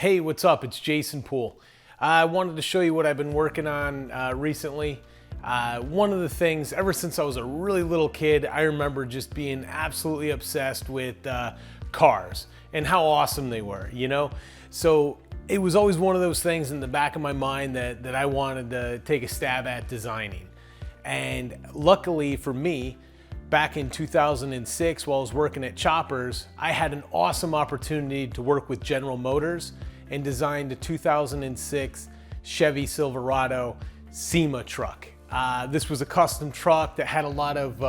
Hey, what's up? It's Jason Pohl. I wanted to show you what I've been working on recently. One of the things, ever since I was a really little kid, I remember just being absolutely obsessed with cars and how awesome they were, you know? So it was always one of those things in the back of my mind that I wanted to take a stab at designing. And luckily for me, back in 2006, while I was working at Choppers, I had an awesome opportunity to work with General Motors and design the 2006 Chevy Silverado SEMA truck. This was a custom truck that had a lot of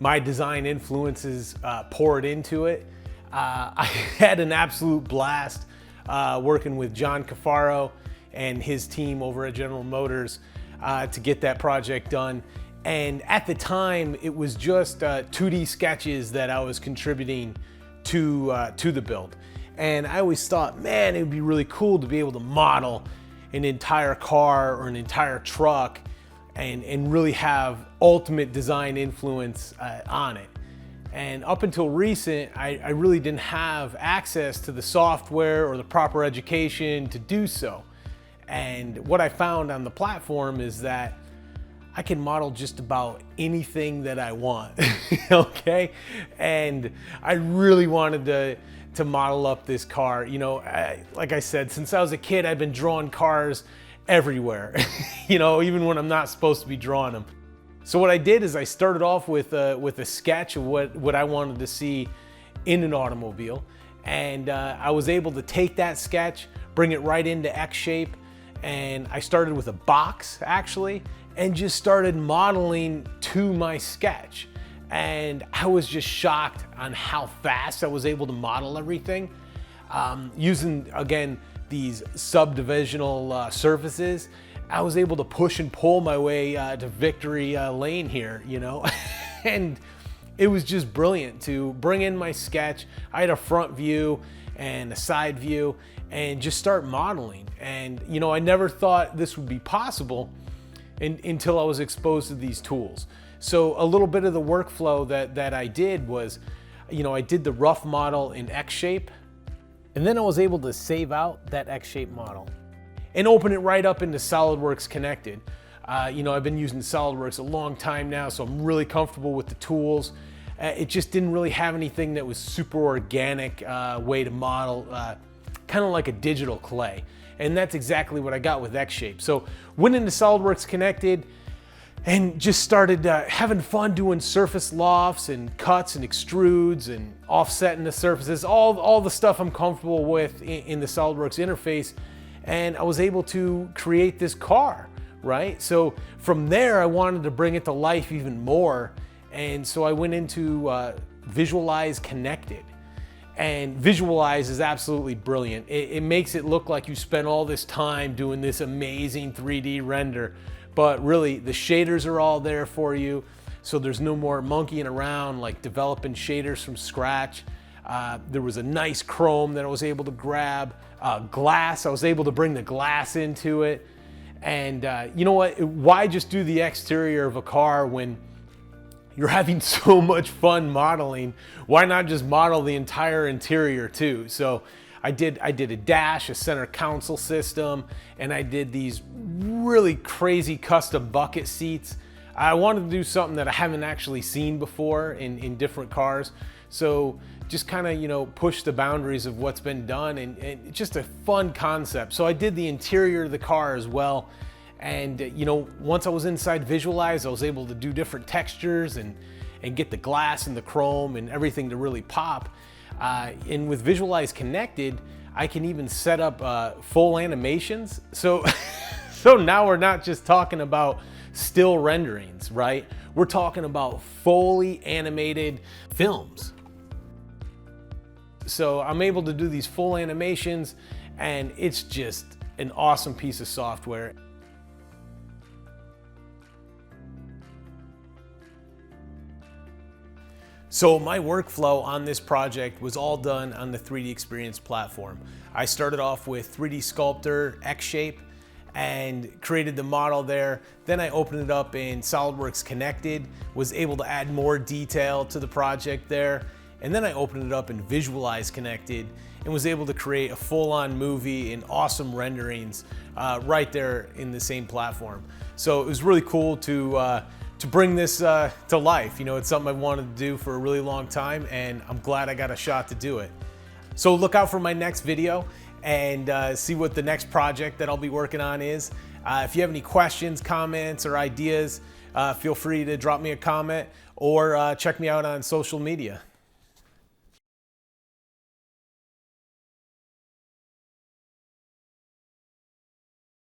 my design influences poured into it. I had an absolute blast working with John Cafaro and his team over at General Motors to get that project done. And at the time, it was just 2D sketches that I was contributing to the build. And I always thought, man, it would be really cool to be able to model an entire car or an entire truck and really have ultimate design influence on it. And up until recent, I really didn't have access to the software or the proper education to do so. And what I found on the platform is that I can model just about anything that I want, okay? And I really wanted to model up this car. You know, like I said, since I was a kid, I've been drawing cars everywhere, you know, even when I'm not supposed to be drawing them. So what I did is I started off with a sketch of what I wanted to see in an automobile. And I was able to take that sketch, bring it right into X shape. And I started with a box, actually, and just started modeling to my sketch. And I was just shocked on how fast I was able to model everything. Using, again, these subdivisional surfaces, I was able to push and pull my way to victory lane here, you know? And it was just brilliant to bring in my sketch. I had a front view and a side view and just start modeling. And, you know, I never thought this would be possible until I was exposed to these tools. So a little bit of the workflow that I did was, you know, I did the rough model in X shape, and then I was able to save out that X shape model and open it right up into SolidWorks Connected. You know, I've been using SolidWorks a long time now, so I'm really comfortable with the tools. It just didn't really have anything that was super organic way to model, kind of like a digital clay. And that's exactly what I got with X shape. So went into SolidWorks Connected and just started having fun doing surface lofts and cuts and extrudes and offsetting the surfaces, all the stuff I'm comfortable with in the SolidWorks interface. And I was able to create this car, right? So from there, I wanted to bring it to life even more. And so I went into Visualize Connected. And Visualize is absolutely brilliant. It makes it look like you spent all this time doing this amazing 3D render, but really the shaders are all there for you. So there's no more monkeying around like developing shaders from scratch. There was a nice chrome that I was able to grab. Glass, I was able to bring the glass into it. And you know what? Why just do the exterior of a car when you're having so much fun modeling? Why not just model the entire interior too? So I did a dash, a center console system, and I did these really crazy custom bucket seats. I wanted to do something that I haven't actually seen before in different cars. So just kind of, you know, push the boundaries of what's been done, and just a fun concept. So I did the interior of the car as well. And you know, once I was inside Visualize, I was able to do different textures and get the glass and the chrome and everything to really pop. And with Visualize Connected, I can even set up full animations. So, so now we're not just talking about still renderings, right? We're talking about fully animated films. So I'm able to do these full animations, and it's just an awesome piece of software. So my workflow on this project was all done on the 3D Experience platform. I started off with 3D Sculptor, X shape, and created the model there. Then I opened it up in SolidWorks Connected, was able to add more detail to the project there, And then I opened it up in Visualize Connected and was able to create a full-on movie and awesome renderings right there in the same platform. So it was really cool to bring this to life. You know, it's something I wanted to do for a really long time, and I'm glad I got a shot to do it. So look out for my next video and see what the next project that I'll be working on is. If you have any questions, comments, or ideas, feel free to drop me a comment or check me out on social media.